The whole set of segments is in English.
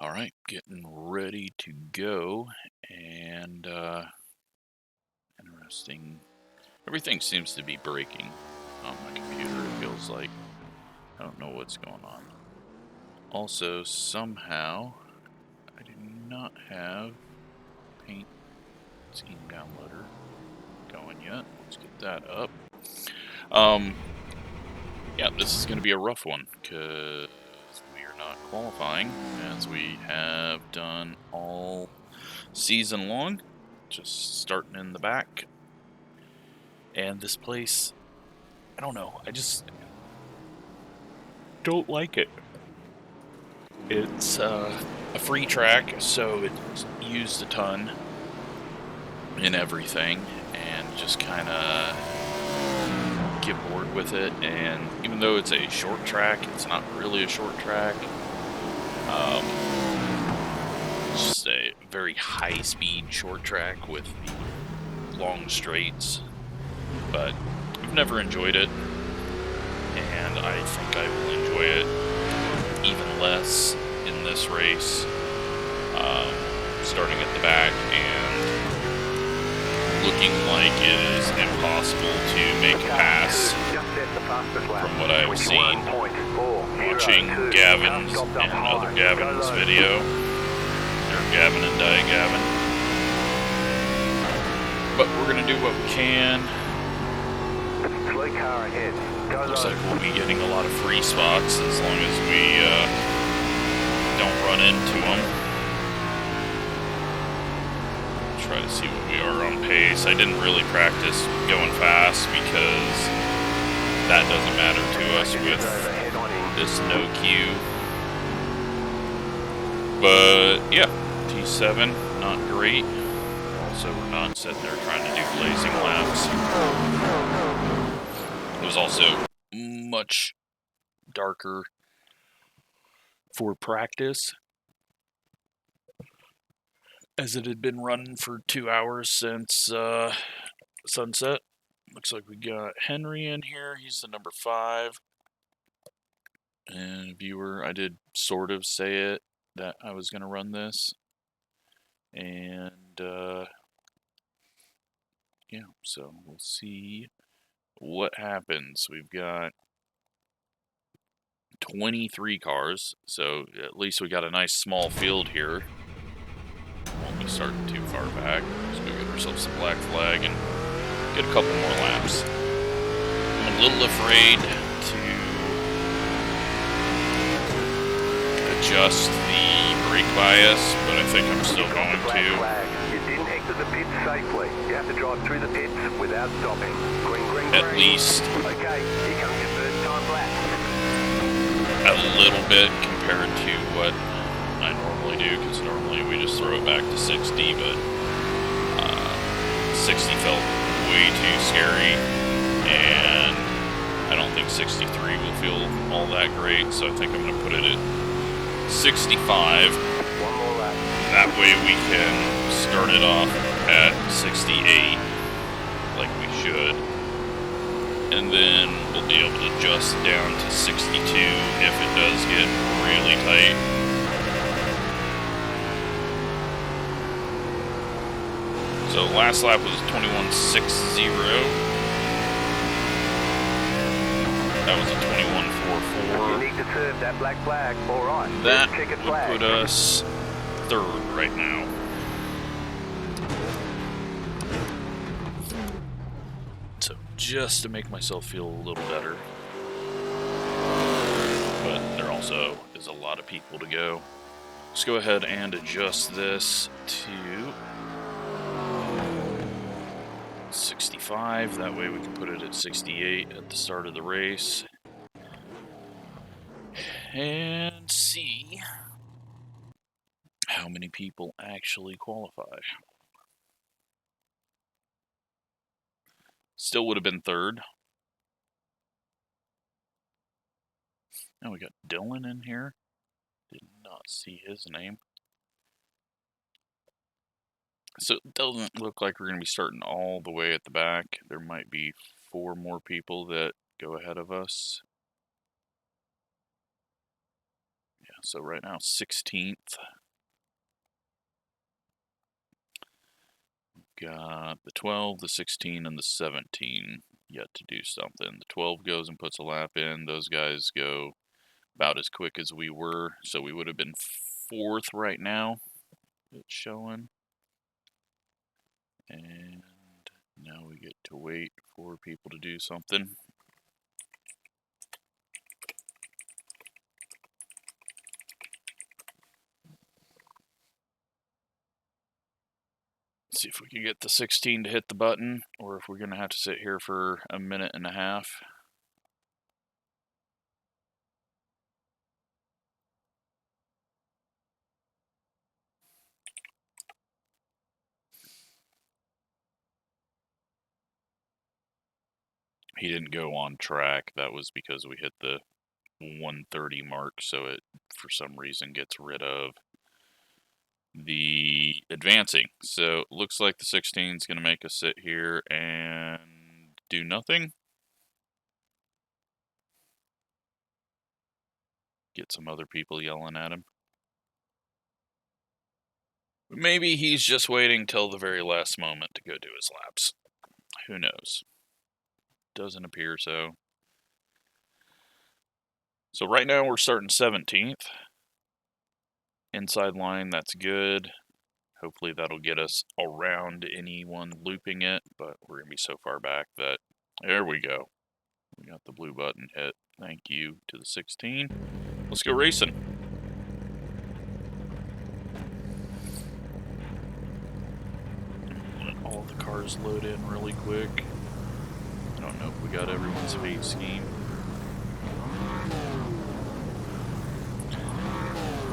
All right, getting ready to go, and interesting. Everything seems to be breaking on my computer, it feels like. I don't know what's going on. Also, somehow, I do not have Paint Scheme Downloader going yet. Let's get that up. Yeah, this is going to be a rough one, because we are not qualifying, as we have done all season long. Just starting in the back. And this place, I don't know, I just don't like it. It's a free track, so it's used a ton in everything, and just kind of get bored with it. And even though it's a short track, it's not really a short track. It's just a very high-speed short track with the long straights, but I've never enjoyed it, and I think I will enjoy it even less in this race, starting at the back and looking like it is impossible to make a pass from what I've seen watching Gavin's and other Gavin's video. They're Gavin and Gavin. But we're going to do what we can. Looks like we'll be getting a lot of free spots as long as we don't run into them. Try to see what we are on pace. I didn't really practice going fast because that doesn't matter to us with this no queue. But yeah, T7, not great. Also, we're not sitting there trying to do blazing laps. It was also much darker for practice, as it had been running for 2 hours since sunset. Looks like we got Henry in here. He's the number 5. And viewer, I did sort of say it that I was going to run this. And yeah, so we'll see what happens. We've got 23 cars, so at least we got a nice small field here. Won't be starting too far back. Let's go get ourselves a black flag and get a couple more laps. I'm a little afraid to adjust the brake bias, but I think I'm still going to. You didn't exit the pits safely. You have to drive through the pits without stopping. Green, green, at least okay, here comes your first time lap. A little bit compared to what I normally do, because normally we just throw it back to 60, but 60 felt way too scary, and I don't think 63 will feel all that great, so I think I'm going to put it at 65. One more lap. That way we can start it off at 68, like we should, and then we'll be able to adjust down to 62 if it does get really tight. So last lap was 21.60. That was a 21.44. You need to serve that black flag. All right. That would put us 3rd right now. So just to make myself feel a little better. But there also is a lot of people to go. Let's go ahead and adjust this to 65. That way we can put it at 68 at the start of the race. And see how many people actually qualify. Still would have been 3rd. Now we got Dylan in here. Did not see his name. So it doesn't look like we're going to be starting all the way at the back. There might be 4 more people that go ahead of us. Yeah, So right now, 16th. Got the 12, the 16, and the 17 yet to do something. The 12 goes and puts a lap in. Those guys go about as quick as we were. So we would have been 4th right now. It's showing. And now we get to wait for people to do something. See if we can get the 16 to hit the button, or if we're going to have to sit here for a minute and a half. He didn't go on track. That was because we hit the 130 mark, so it, for some reason, gets rid of the advancing. So, looks like the 16 is going to make us sit here and do nothing. Get some other people yelling at him. Maybe he's just waiting till the very last moment to go do his laps. Who knows? Doesn't appear so. So right now we're starting 17th. Inside line, that's good. Hopefully that'll get us around anyone looping it, but we're going to be so far back that... There we go. We got the blue button hit. Thank you to the 16. Let's go racing. Let all the cars load in really quick. I don't know if we got everyone's fate scheme.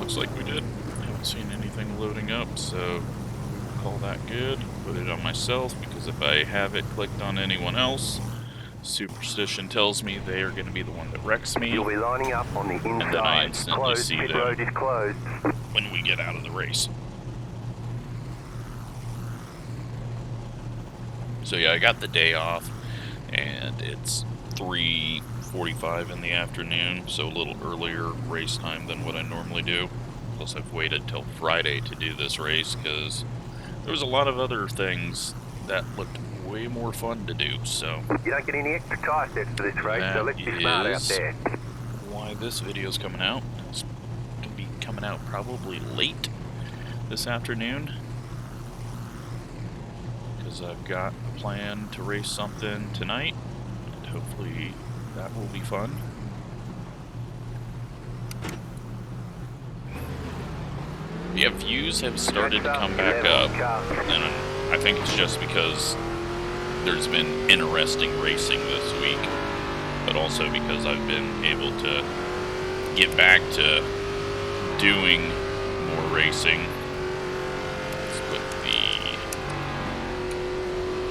Looks like we did. Haven't seen anything loading up, so we'll call that good. Put it on myself, because if I have it clicked on anyone else, superstition tells me they are going to be the one that wrecks me. You'll be lining up on the inside. And then I instantly see Pit them road is closed. when we get out of the race. So yeah, I got the day off, and it's 3:45 in the afternoon, so a little earlier race time than what I normally do. Plus I've waited till Friday to do this race, because there was a lot of other things that looked way more fun to do, so... You don't get any extra tire sets for this race, so let's be smart out there. Why this video's coming out. It's going to be coming out probably late this afternoon, because I've got a plan to race something tonight, and hopefully that will be fun. Yeah, views have started to come back up, and I think it's just because there's been interesting racing this week, but also because I've been able to get back to doing more racing. Let's put the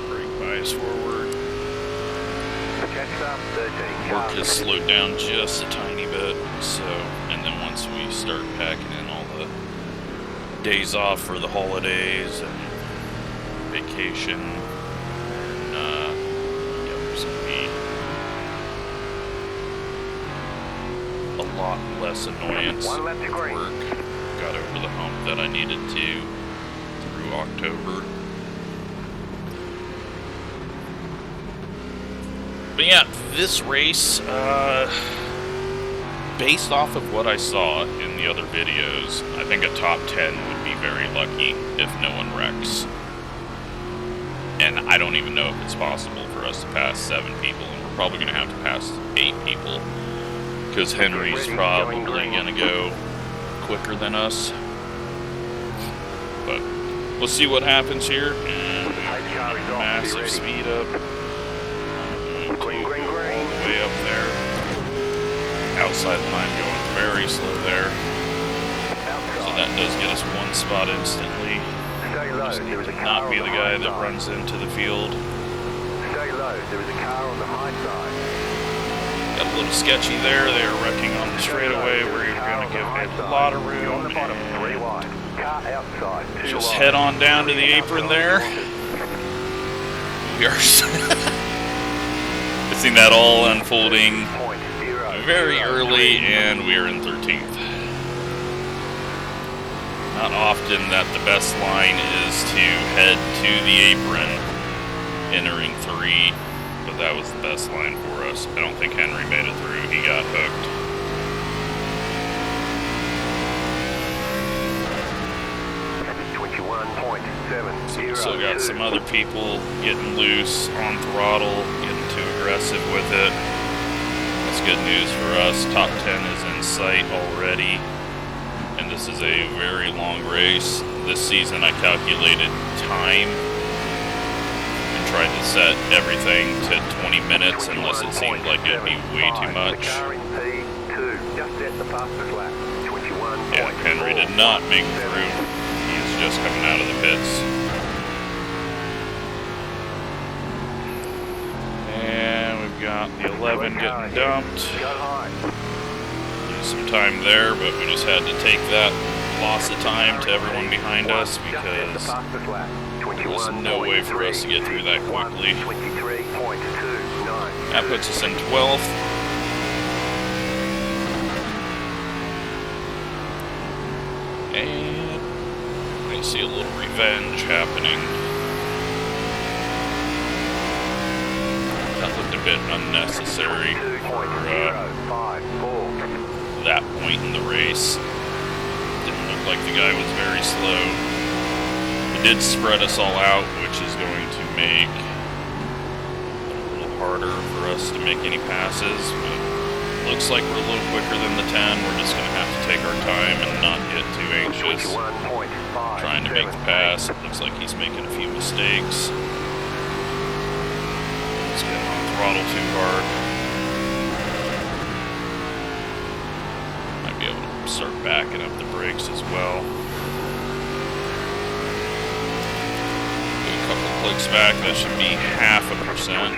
brake bias forward. Work has slowed down just a tiny bit, so, and then once we start packing in all the days off for the holidays and vacation, and yeah, there's gonna be a lot less annoyance with work. Got over the hump that I needed to through October. But yeah, this race, based off of what I saw in the other videos, I think a top 10 would be very lucky if no one wrecks. And I don't even know if it's possible for us to pass 7 people, and we're probably going to have to pass 8 people, because Henry's probably going to go quicker than us. But we'll see what happens here, and massive speed up. Way up there. Outside line going very slow there. So that does get us 1 spot instantly. Just need to not be the guy that runs into the field. Stay low, there is a car on the high side. Got a little sketchy there. They are wrecking on the straightaway where you're going to give a lot of room. Just head on down to the apron there. We are seeing that all unfolding very early, and we are in 13th. often that the best line is to head to the apron, entering 3, but that was the best line for us. I don't think Henry made it through. He got hooked. Still got some other people getting loose on throttle, getting too aggressive with it. That's good news for us. Top 10 is in sight already, and this is a very long race. This season I calculated time and tried to set everything to 20 minutes unless it seemed like it'd be way too much. Yeah, Henry did not make it through. He's just coming out of the pits. And we've got the 11 getting dumped. Lose some time there, but we just had to take that loss of time to everyone behind us because there was no way for us to get through that quickly. That puts us in 12th. And I see a little revenge happening. That looked a bit unnecessary for that point in the race. Didn't look like the guy was very slow. It did spread us all out, which is going to make it a little harder for us to make any passes. But looks like we're a little quicker than the 10. We're just going to have to take our time and not get too anxious trying to make the pass. It looks like he's making a few mistakes. He's getting on throttle too hard. Might be able to start backing up the brakes as well. Do a couple clicks back. That should be 0.5%.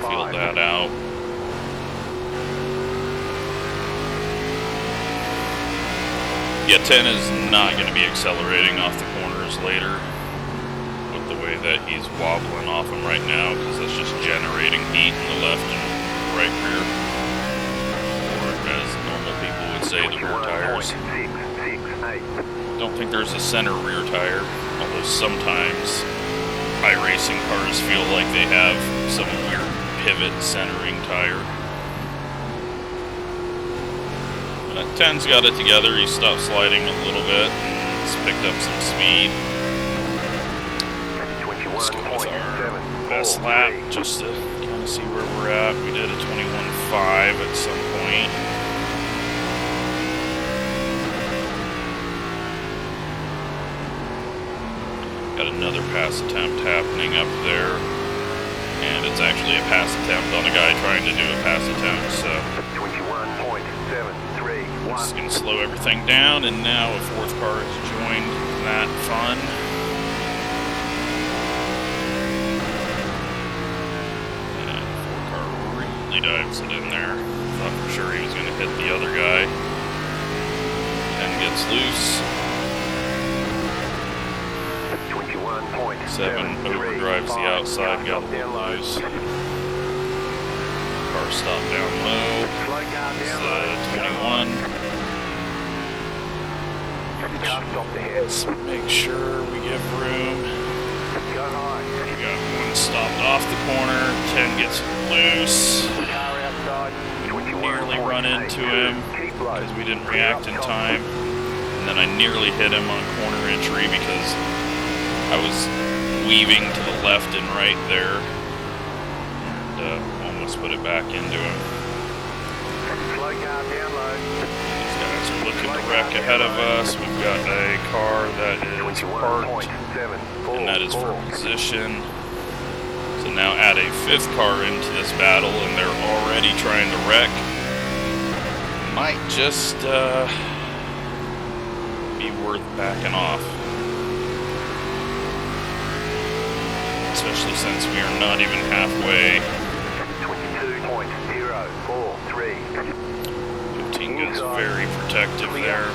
Feel that out. Yeah, 10 is not going to be accelerating off the corners later with the way that he's wobbling off them right now, because that's just generating heat in the left and right rear, or as normal people would say, the rear tires. Don't think there's a center rear tire, although sometimes iRacing cars feel like they have some weird pivot centering tire. 10's got it together. He stopped sliding a little bit. He's picked up some speed. Let's go with our best lap just to kind of see where we're at. We did a 21.5 at some point. Got another pass attempt happening up there. And it's actually a pass attempt on a guy trying to do a pass attempt, so just going to slow everything down, and now a fourth car has joined that fun. And the fourth car really dives it in there. Thought for sure he was going to hit the other guy. 10 gets loose. 7 overdrives the outside, got a little loose. Car stop down low. It's 21. Let's make sure we give room. We got one stopped off the corner. 10 gets loose. Nearly run into him because we didn't react in time. And then I nearly hit him on corner entry because I was weaving to the left and right there. And almost put it back into him. These guys are looking to wreck ahead of us. We've got a car that is parked, and that is for position. So now add a fifth car into this battle, and they're already trying to wreck. Might just be worth backing off. Especially since we are not even halfway. 22.043. 15 goes very protective there.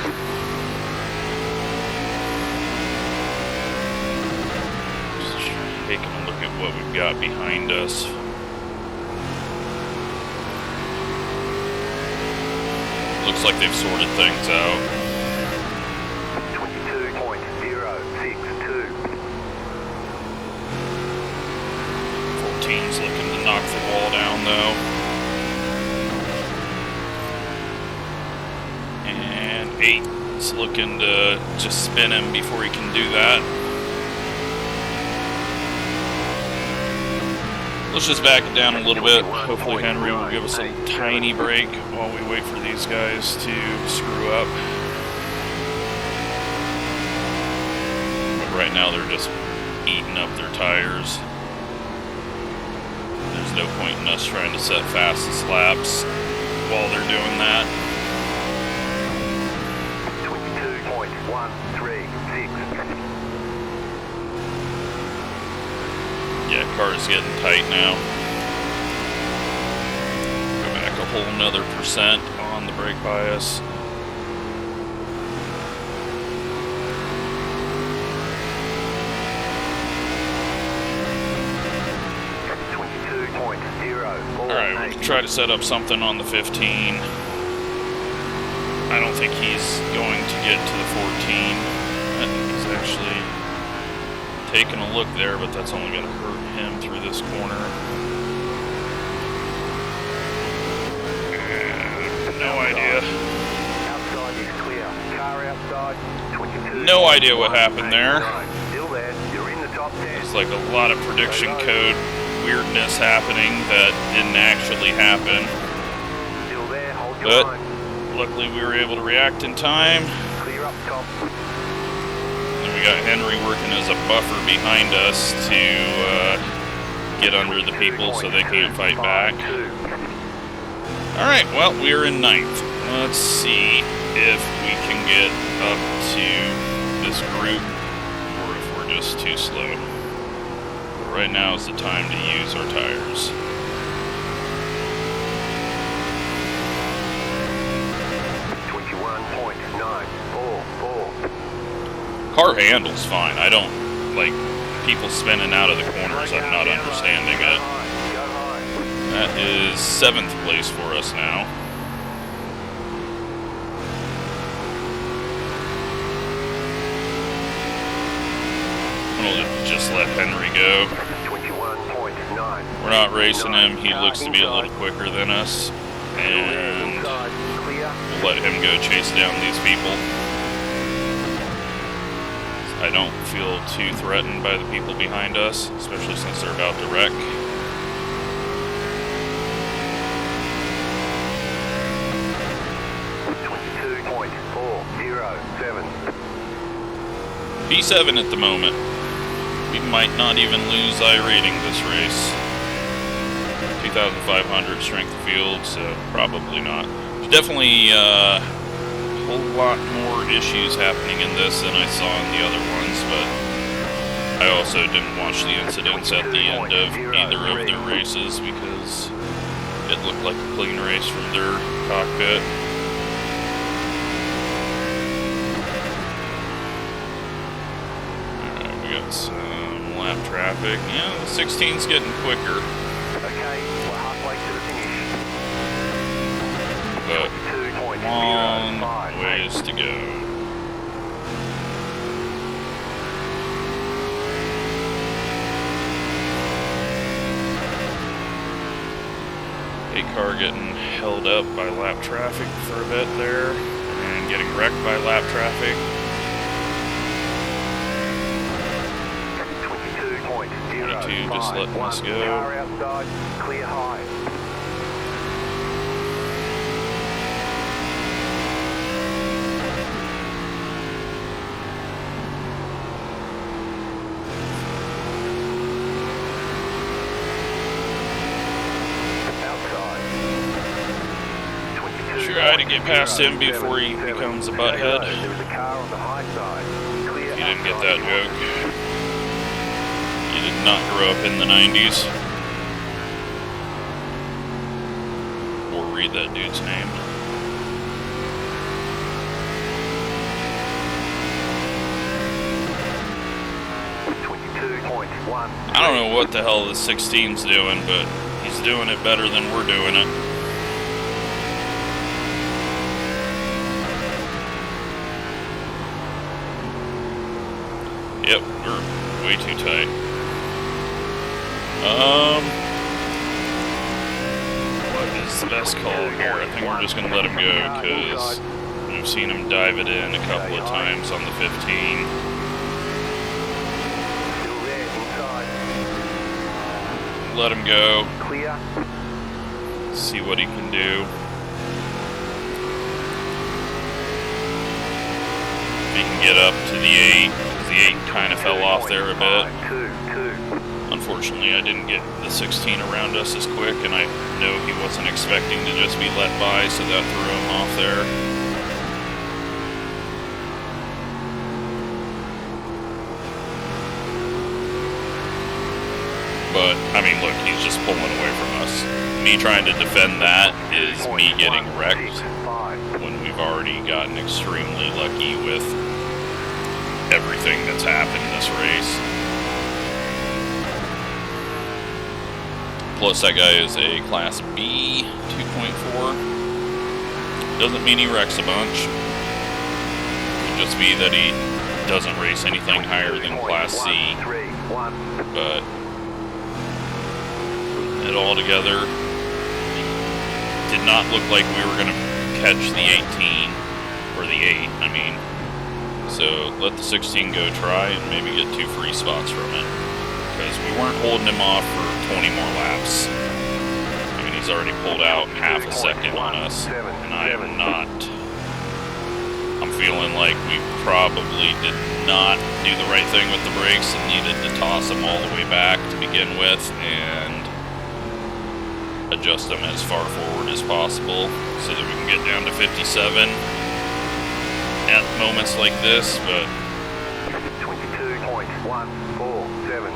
Just taking a look at what we've got behind us. Looks like they've sorted things out. though. And 8 is looking to just spin him before he can do that. Let's just back it down a little bit. Hopefully Henry will give us a tiny break while we wait for these guys to screw up. But right now they're just eating up their tires. There's no point in us trying to set fastest laps while they're doing that. 22.136. Yeah, car's getting tight now. Go back a whole nother % on the brake bias. Alright, we can try to set up something on the 15. I don't think he's going to get to the 14. He's actually taking a look there, but that's only going to hurt him through this corner. No idea. Outside is clear. Car outside. 22. No idea what happened there. Still there. You're in the top 10. It's like a lot of prediction code weirdness happening that didn't actually happen. Still there. Hold your But line. luckily we were able to react in time. Clear up top. And we got Henry working as a buffer behind us to get under the people so they can't fight back. Alright, well, we are in 9th. Let's see if we can get up to this group or if we're just too slow. Right now is the time to use our tires. Car handles fine. I don't like people spinning out of the corners. I'm not understanding it. That is 7th place for us now. I'm gonna just let Henry go. 21.9. We're not racing him. He looks to be a little quicker than us. And we'll let him go chase down these people. I don't feel too threatened by the people behind us, especially since they're about to wreck. P7 at the moment. We might not even lose iRating this race. 2,500 strength of field, so probably not. There's definitely a whole lot more issues happening in this than I saw in the other ones, but I also didn't watch the incidents at the end of either of their races because it looked like a clean race from their cockpit. Alright, we got some lap traffic. Yeah, the 16's getting quicker. Okay, we're halfway to the finish. But long ways to go. A car getting held up by lap traffic for a bit there, and getting wrecked by lap traffic. 22 just letting us go. Car outside, clear high. Try to get past him before he becomes a butthead. He didn't get that joke. He did not grow up in the 90s. Or read that dude's name. I don't know what the hell the 16's doing, but he's doing it better than we're doing it. Yep, we're way too tight. is the best call here. I think we're just going to let him go because we've seen him dive it in a couple of times on the 15. Let him go. Clear. See what he can do. If he can get up to the 8, because the 8 kind of fell off there a bit. Unfortunately, I didn't get the 16 around us as quick, and I know he wasn't expecting to just be let by, so that threw him off there. But, I mean, look, he's just pulling away from us. Me trying to defend that is me getting wrecked when we've already gotten extremely lucky with everything that's happened this race. Plus, that guy is a Class B 2.4. Doesn't mean he wrecks a bunch. Could just be that he doesn't race anything higher than Class C. But it all together did not look like we were going to catch the 18 or the 8, I mean. So let the 16 go try and maybe get 2 free spots from it, because we weren't holding him off for 20 more laps. I mean, he's already pulled out half a second on us, and I am not. I'm feeling like we probably did not do the right thing with the brakes and needed to toss him all the way back to begin with and adjust them as far forward as possible so that we can get down to 57 at moments like this, but 22.147.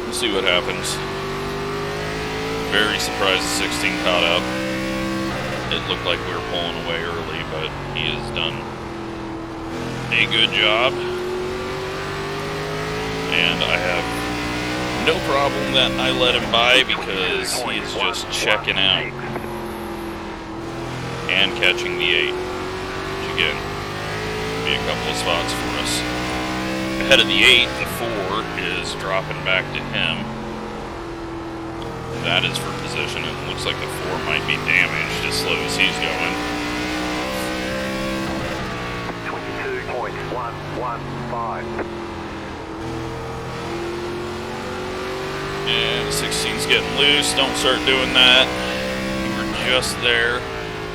we'll see what happens. Very surprised the 16 caught up. It looked like we were pulling away early, but he has done a good job, and I have no problem that I let him by because he's just checking out and catching the 8, which again will be a couple of spots for us. Ahead of the 8, the 4 is dropping back to him. That is for position, and it looks like the 4 might be damaged as slow as he's going. 22.115. And 16's getting loose. Don't start doing that. We were just there.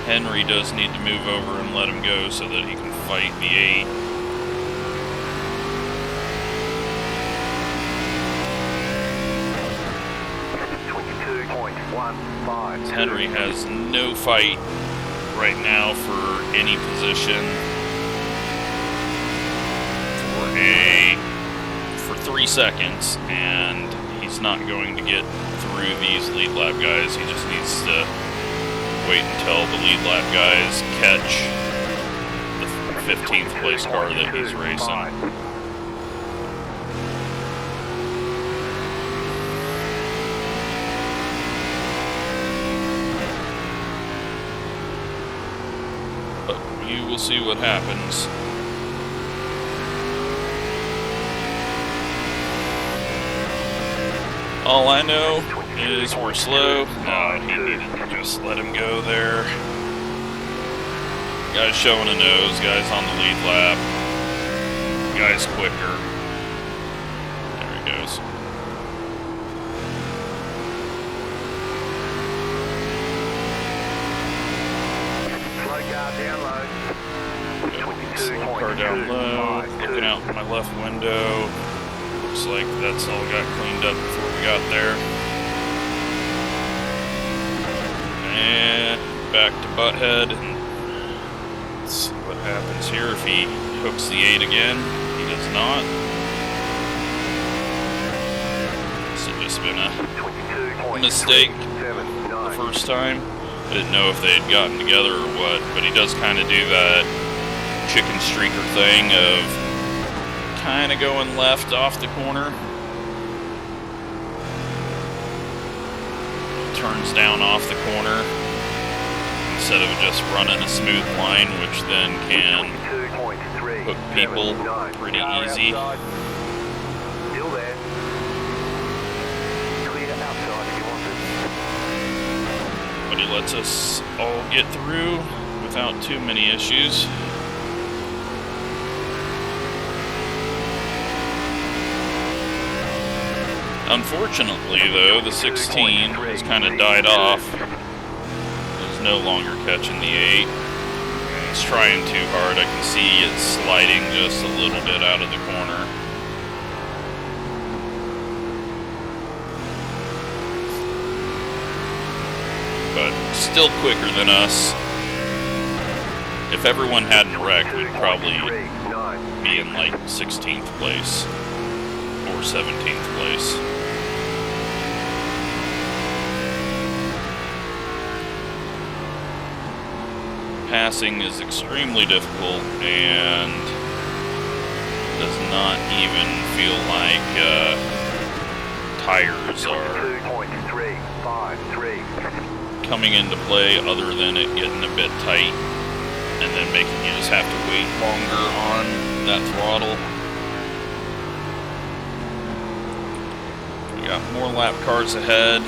Henry does need to move over and let him go so that he can fight the 8. Henry has no fight right now for any position for 3 seconds, and he's not going to get through these lead lap guys. He just needs to wait until the lead lap guys catch the 15th place car that he's racing. But you will see what happens. All I know is we're slow. No, he needed to just let him go there. Guy's showing a nose, guy's on the lead lap. Guy's quicker. There he goes. Slow car down low. Slow car down low. Looking out my left window. Looks like that's all got cleaned up before we got there. And back to Butthead. And let's see what happens here if he hooks the 8 again. He does not. This has just been a mistake the first time. I didn't know if they had gotten together or what, but he does kind of do that chicken streaker thing of kind of going left off the corner. Turns down off the corner instead of just running a smooth line, which then can hook people pretty easy. Still there. Clear outside if you want it. hopefully lets us all get through without too many issues. Unfortunately, though, the 16 has kind of died off. It's no longer catching the 8. It's trying too hard. I can see it sliding just a little bit out of the corner. But still quicker than us. If everyone hadn't wrecked, we'd probably be in like 16th place or 17th place. Passing is extremely difficult and does not even feel like tires are coming into play, other than it getting a bit tight and then making you just have to wait longer on that throttle. We got more lap cars ahead,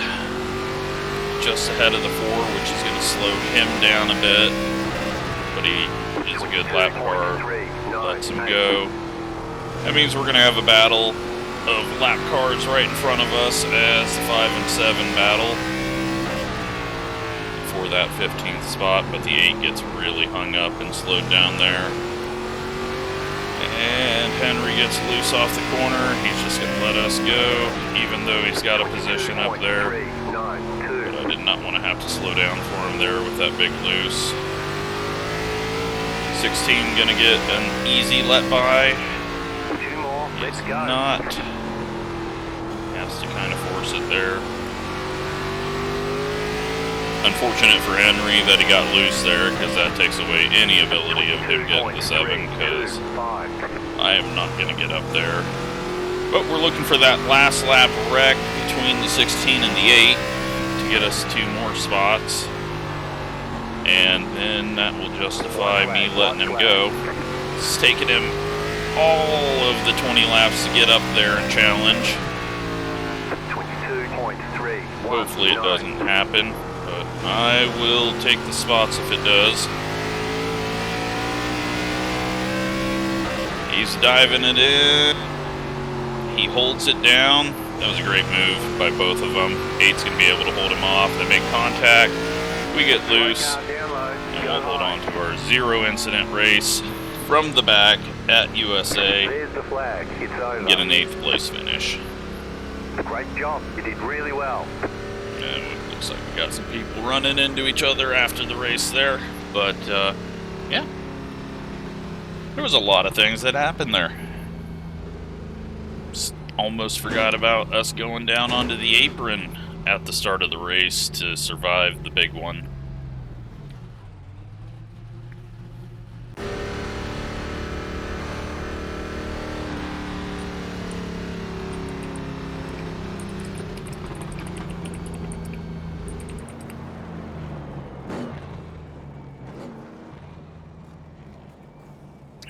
just ahead of the 4, which is going to slow him down a bit. But he is a good lap car, lets him go. That means we're going to have a battle of lap cars right in front of us as the 5 and 7 battle for that 15th spot, but the 8 gets really hung up and slowed down there. And Henry gets loose off the corner. He's just going to let us go, even though he's got a position up there. But I did not want to have to slow down for him there with that big loose. 16 gonna get an easy let by. It's not. Has to kind of force it there. Unfortunate for Henry that he got loose there, because that takes away any ability of him getting the 7, because I am not gonna get up there. But we're looking for that last lap wreck between the 16 and the 8 to get us 2 more spots. And then that will justify me letting him go. It's taken him all of the 20 laps to get up there and challenge. Hopefully it doesn't happen, but I will take the spots if it does. He's diving it in. He holds it down. That was a great move by both of them. 8's going to be able to hold him off. They make contact. We get loose, and we'll hold on to our 0 incident race from the back at USA and get an 8th place finish. Great job, you did really well. And it looks like we got some people running into each other after the race there, but yeah, there was a lot of things that happened there. Almost forgot about us going down onto the apron at the start of the race to survive the big one.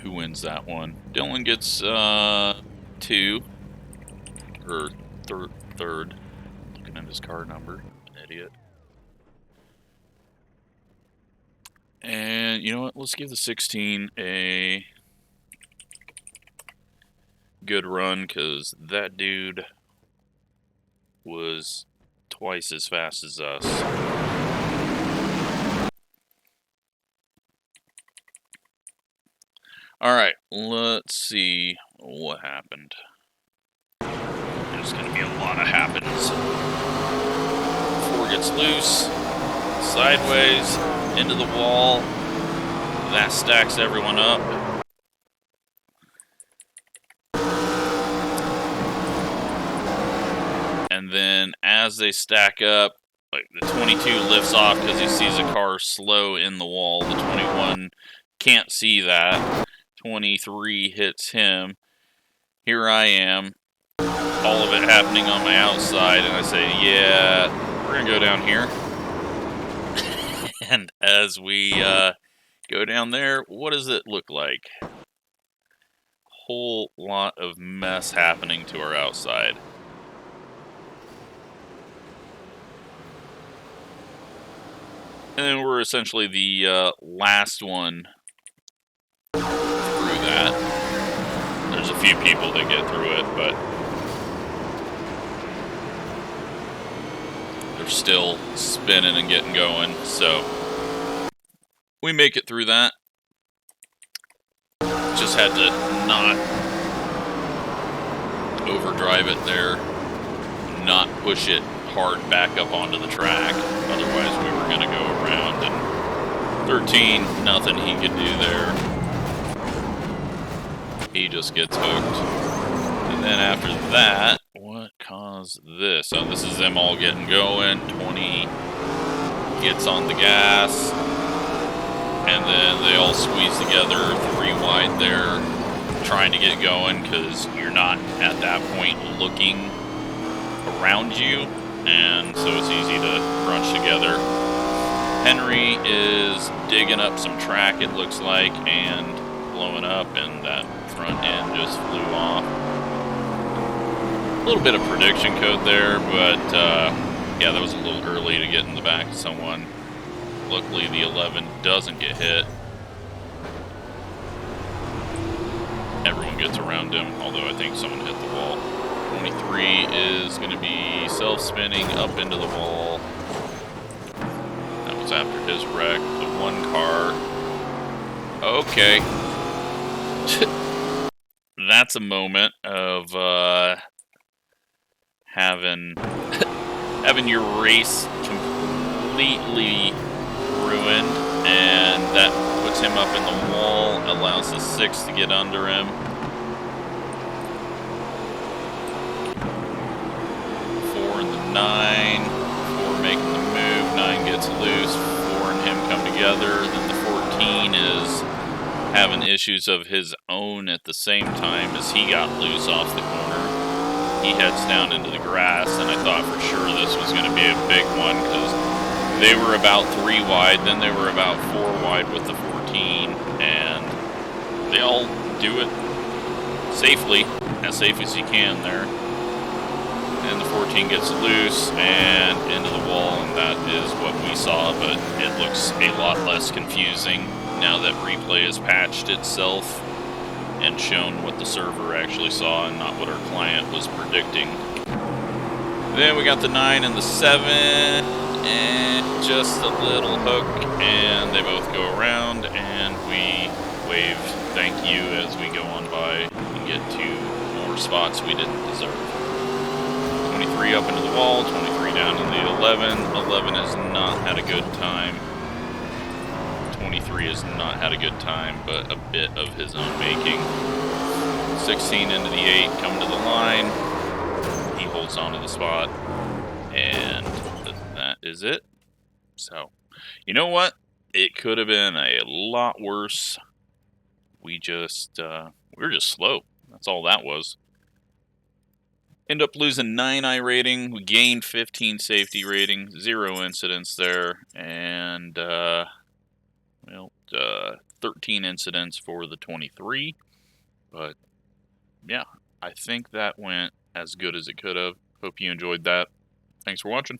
Who wins that one? Dylan gets 2 or third. Looking at his car number, idiot. And you know what? Let's give the 16 a good run, because that dude was twice as fast as us. Alright, let's see what happened. There's going to be a lot of happens. 4 gets loose, sideways, into the wall. That stacks everyone up. And then as they stack up, like the 22 lifts off because he sees a car slow in the wall. The 21 can't see that. 23 hits him. Here I am. All of it happening on my outside, and I say, yeah, we're going to go down here. And as we go down there, what does it look like? Whole lot of mess happening to our outside. And then we're essentially the last one through that. There's a few people that get through it, but they're still spinning and getting going. So we make it through that. Just had to not overdrive it there, not push it hard back up onto the track. Otherwise, we were going to go around, and 13, nothing he could do there. He just gets hooked. And then after that, what caused this? Oh, this is them all getting going. 20 gets on the gas, and then they all squeeze together 3 wide there, trying to get going, because you're not at that point looking around you, and so it's easy to crunch together. Henry is digging up some track, it looks like, and blowing up, and that front end just flew off. A little bit of prediction code there, but yeah, that was a little early to get in the back of someone. Luckily, the 11 doesn't get hit. Everyone gets around him, although I think someone hit the wall. 23 is going to be self-spinning up into the wall. That was after his wreck. The 1 car. Okay. That's a moment of having your race completely ruined, and that puts him up in the wall, allows the 6 to get under him. 4 and the 9, 4 making the move, 9 gets loose, 4 and him come together, then the 14 is having issues of his own at the same time as he got loose off the corner. He heads down into the grass, and I thought for sure this was going to be a big one, because they were about 3 wide, then they were about 4 wide with the 14, and they all do it safely, as safe as you can there. And the 14 gets loose and into the wall, and that is what we saw, but it looks a lot less confusing now that replay has patched itself and shown what the server actually saw and not what our client was predicting. Then we got the 9 and the 7, and just a little hook, and they both go around, and we wave thank you as we go on by and get to more spots we didn't deserve. 23 up into the wall, 23 down to the 11. 11 has not had a good time. 23 has not had a good time, but a bit of his own making. 16 into the 8, coming to the line. He holds on to the spot, and that is it. So, you know what? It could have been a lot worse. We were just slow. That's all that was. End up losing 9 iRating. We gained 15 safety rating, 0 incidents there, and 13 incidents for the 23. But yeah, I think that went as good as it could have. Hope you enjoyed that. Thanks for watching.